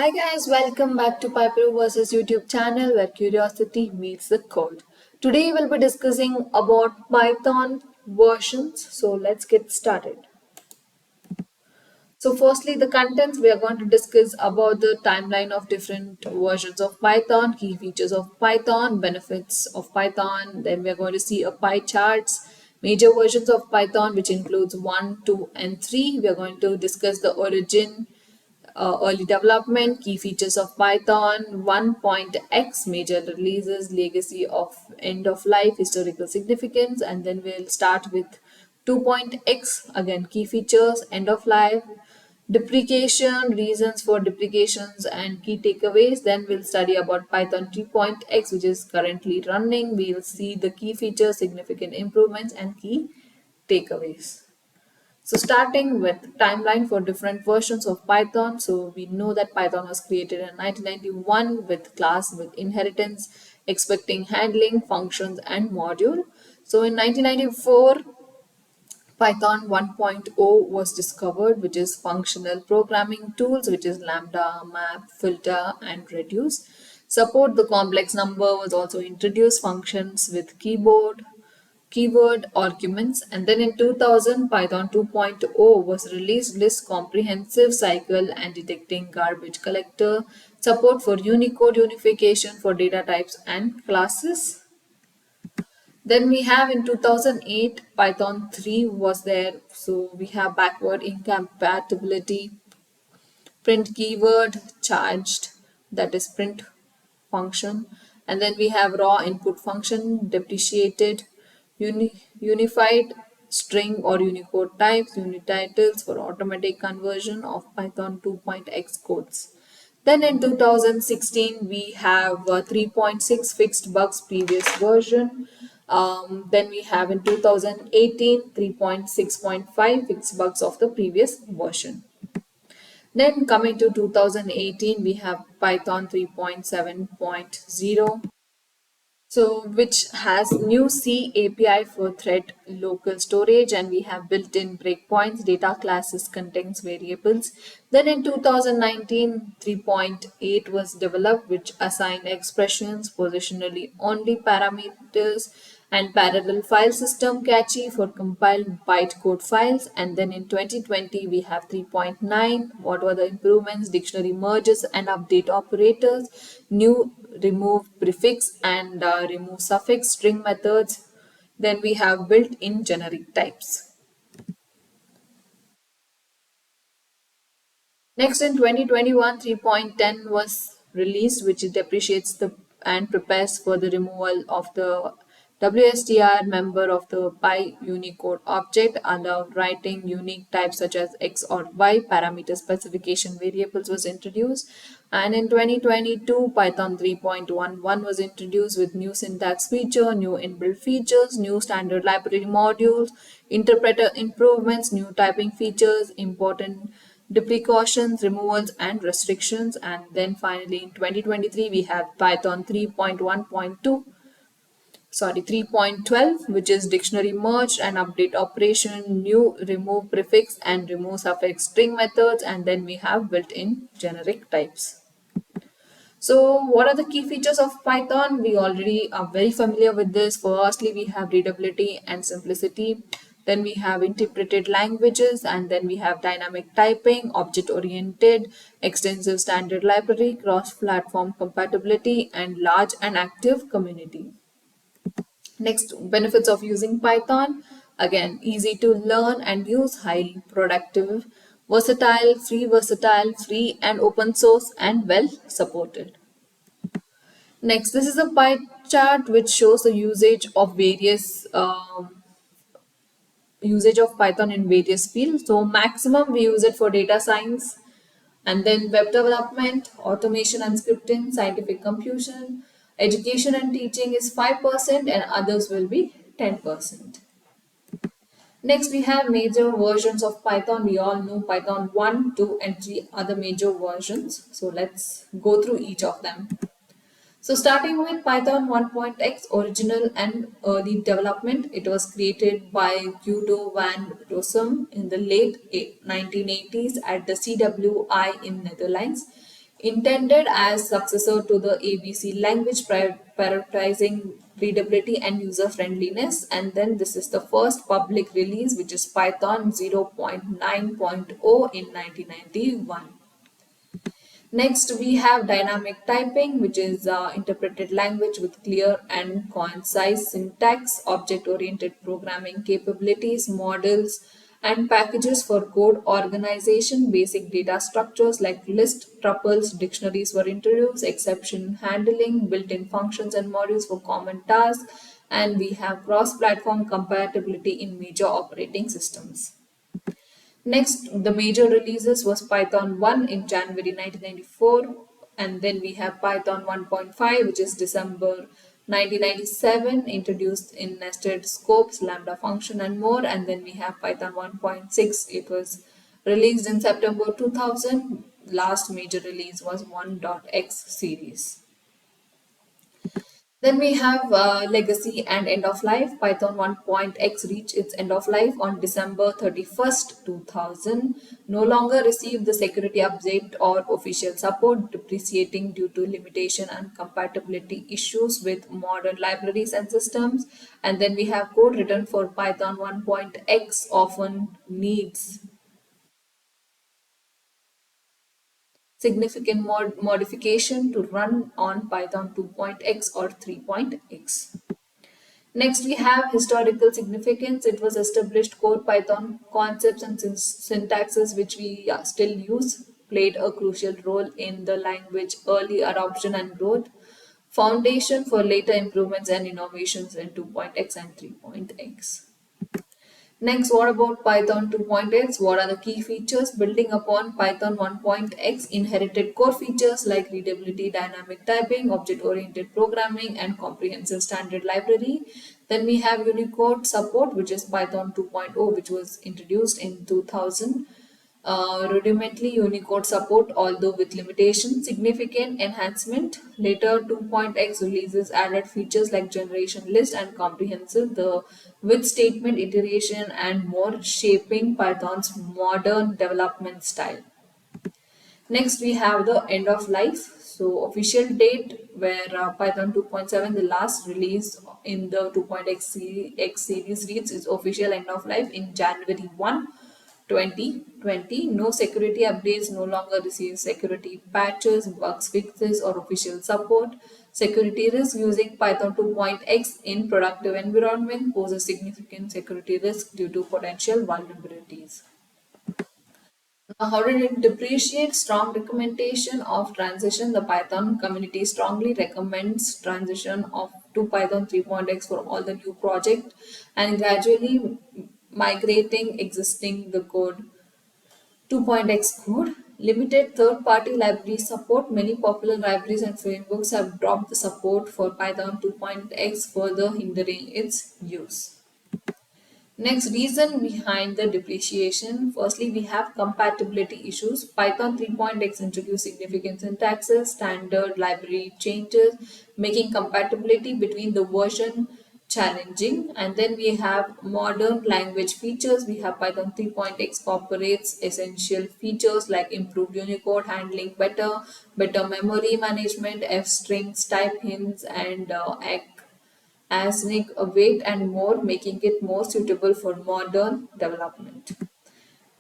Hi guys, welcome back to Piper vs YouTube channel where curiosity meets the code. Today we'll be discussing about Python versions. So let's get started. So firstly, the contents we are going to discuss about the timeline of different versions of Python, key features of Python, benefits of Python. Then we are going to see a pie charts, major versions of Python, which includes 1, 2, and 3. We are going to discuss the origin, early development, key features of Python, 1.x, major releases, legacy of end of life, historical significance, and then we'll start with 2.x, again key features, end of life, deprecation, reasons for deprecations, and key takeaways. Then we'll study about Python 3.x, which is currently running. We'll see the key features, significant improvements, and key takeaways. So starting with timeline for different versions of Python. So we know that Python was created in 1991 with class with inheritance, expecting handling, functions, and module. So in 1994, Python 1.0 was discovered, which is functional programming tools, which is lambda, map, filter, and reduce. Support the complex number was also introduced, functions with keyword arguments, and then in 2000 Python 2.0 was released, list comprehensive cycle and detecting garbage collector, support for Unicode unification for data types and classes. Then we have in 2008 Python 3 was there, so we have backward incompatibility, print keyword, charged, that is print function, and then we have raw input function, depreciated, unified string or Unicode types, unititles for automatic conversion of Python 2.x codes. Then in 2016 we have 3.6 fixed bugs previous version. Then we have in 2018 3.6.5 fixed bugs of the previous version. Then coming to 2018, we have Python 3.7.0. So which has new C API for thread local storage, and we have built-in breakpoints, data classes contains variables. Then in 2019, 3.8 was developed, which assigned expressions positionally only parameters and parallel file system cache for compiled bytecode files. And then in 2020 we have 3.9. What were the improvements? Dictionary merges and update operators, new remove prefix and remove suffix string methods. Then we have built-in generic types. Next in 2021, 3.10 was released, which depreciates the and prepares for the removal of the WSTR member of the PyUnicode object, allowed writing unique types such as X or Y. Parameter specification variables was introduced. And in 2022, Python 3.11 was introduced with new syntax feature, new inbuilt features, new standard library modules, interpreter improvements, new typing features, important deprecations, removals, and restrictions. And then finally in 2023 we have Python 3.12, which is dictionary merge and update operation, new remove prefix and remove suffix string methods, and then we have built-in generic types. So what are the key features of Python? We already are very familiar with this. Firstly, we have readability and simplicity. Then we have interpreted languages, and then we have dynamic typing, object-oriented, extensive standard library, cross-platform compatibility, and large and active community. Next, benefits of using Python. Again, easy to learn and use, highly productive, versatile, free and open source, and well supported. Next, this is a pie chart which shows the usage of Python in various fields. So maximum we use it for data science, and then web development, automation and scripting, scientific computation, education and teaching is 5%, and others will be 10%. Next, we have major versions of Python. We all know Python 1, 2, and 3 are the major versions. So let's go through each of them. So starting with Python 1.x, original and early development, it was created by Guido van Rossum in the late 1980s at the CWI in Netherlands. Intended as successor to the ABC language, prioritizing readability and user friendliness. And then this is the first public release, which is Python 0.9.0 in 1991. Next, we have dynamic typing, which is interpreted language with clear and concise syntax, object-oriented programming capabilities, models, and packages for code organization. Basic data structures like list, tuples, dictionaries were introduced, exception handling, built-in functions and modules for common tasks, and we have cross-platform compatibility in major operating systems. Next, the major releases was Python 1 in January 1994, and then we have Python 1.5, which is December 1997, introduced in nested scopes, lambda function, and more. And then we have Python 1.6, it was released in September 2000. Last major release was 1.x series. Then we have legacy and end of life. Python 1.x reached its end of life on December 31st, 2000. No longer received the security update or official support, depreciating due to limitation and compatibility issues with modern libraries and systems. And then we have code written for Python 1.x often needs significant modification to run on Python 2.x or 3.x. Next, we have historical significance. It was established core Python concepts and syntaxes which we still use, played a crucial role in the language early adoption and growth, foundation for later improvements and innovations in 2.x and 3.x. Next, what about Python 2.x? What are the key features? Building upon Python 1.x inherited core features like readability, dynamic typing, object-oriented programming, and comprehensive standard library. Then we have Unicode support, which is Python 2.0, which was introduced in 2000. Rudimentary Unicode support, although with limitation, significant enhancement. Later 2.x releases added features like generation list and comprehensive, the with statement iteration and more, shaping Python's modern development style. Next, we have the end of life. So, official date where Python 2.7, the last release in the 2.x series reads is official end of life in January 1, 2020. No security updates, no longer receive security patches, bugs fixes, or official support. Security risk using Python 2.x in productive environment poses significant security risk due to potential vulnerabilities. Now, how did it depreciate? Strong recommendation of transition. The Python community strongly recommends transition of to Python 3.x for all the new project and gradually migrating existing the code 2.x code. Limited third-party library support. Many popular libraries and frameworks have dropped the support for Python 2.x, further hindering its use. Next, reason behind the depreciation. Firstly, we have compatibility issues. Python 3.x introduced significant syntaxes, standard library changes, making compatibility between the version challenging. And then we have modern language features. We have Python 3.x incorporates essential features like improved Unicode handling better memory management, f-strings, type hints, and async await and more, making it more suitable for modern development.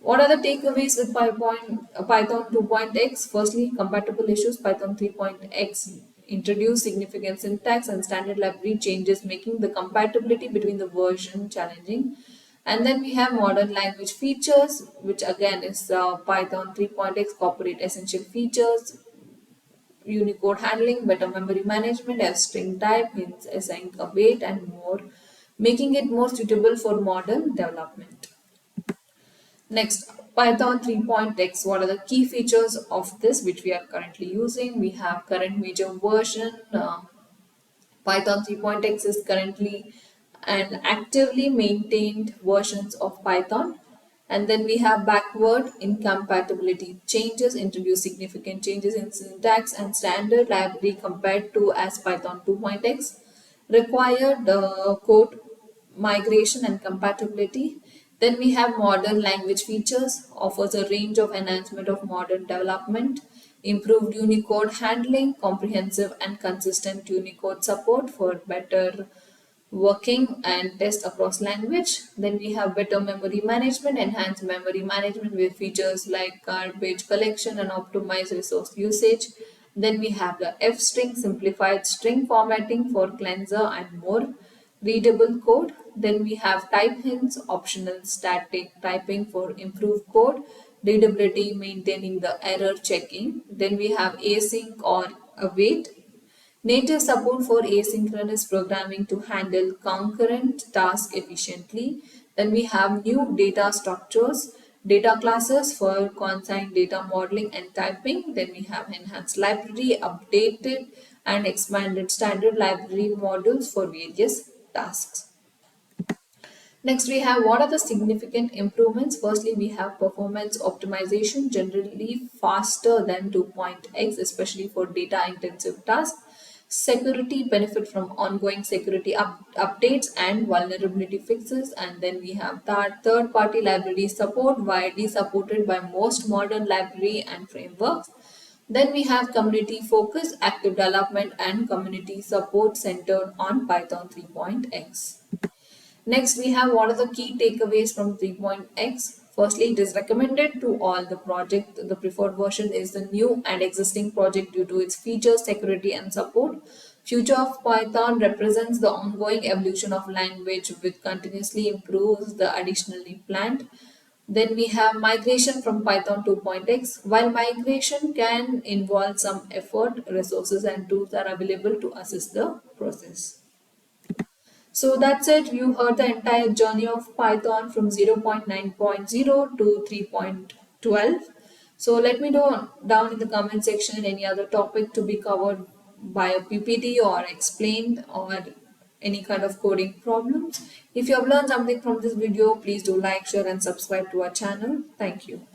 What are the takeaways with Python 2.x? Firstly, compatible issues. Python 3.x introduced significant syntax and standard library changes, making the compatibility between the version challenging. And then we have modern language features, which again is Python 3.x incorporate essential features, Unicode handling, better memory management, f-string type, hints, async await, and more, making it more suitable for modern development. Next, Python 3.x. What are the key features of this which we are currently using? We have current major version. Python 3.x is currently and actively maintained versions of Python. And then we have backward incompatibility changes, introduce significant changes in syntax and standard library compared to as Python 2.x. Required code migration and compatibility. Then we have modern language features, offers a range of enhancement of modern development. improved Unicode handling, comprehensive and consistent Unicode support for better working and test across language. Then we have better memory management, enhanced memory management with features like garbage collection and optimized resource usage. Then we have the F string, simplified string formatting for cleanser and more readable code. Then we have type hints, optional static typing for improved code readability, maintaining the error checking. Then we have async or await, native support for asynchronous programming to handle concurrent tasks efficiently. Then we have new data structures, data classes for consigned data modeling and typing. Then we have enhanced library, updated and expanded standard library modules for various tasks. Next, we have what are the significant improvements. Firstly, we have performance optimization, generally faster than 2.x, especially for data intensive tasks. Security, benefit from ongoing security updates and vulnerability fixes. And then we have that third party library support, widely supported by most modern library and frameworks. Then we have community focus, active development and community support centered on Python 3.x. Next, we have what are the key takeaways from 3.x. Firstly, it is recommended to all the project. The preferred version is the new and existing project due to its features, security, and support. Future of Python represents the ongoing evolution of language which continuously improves the additionally planned. Then we have migration from Python 2.x. While migration can involve some effort, resources, and tools are available to assist the process. So that's it. You heard the entire journey of Python from 0.9.0 to 3.12. So let me know down in the comment section any other topic to be covered by a PPT or explained or any kind of coding problems. If you have learned something from this video, please do like, share and subscribe to our channel. Thank you.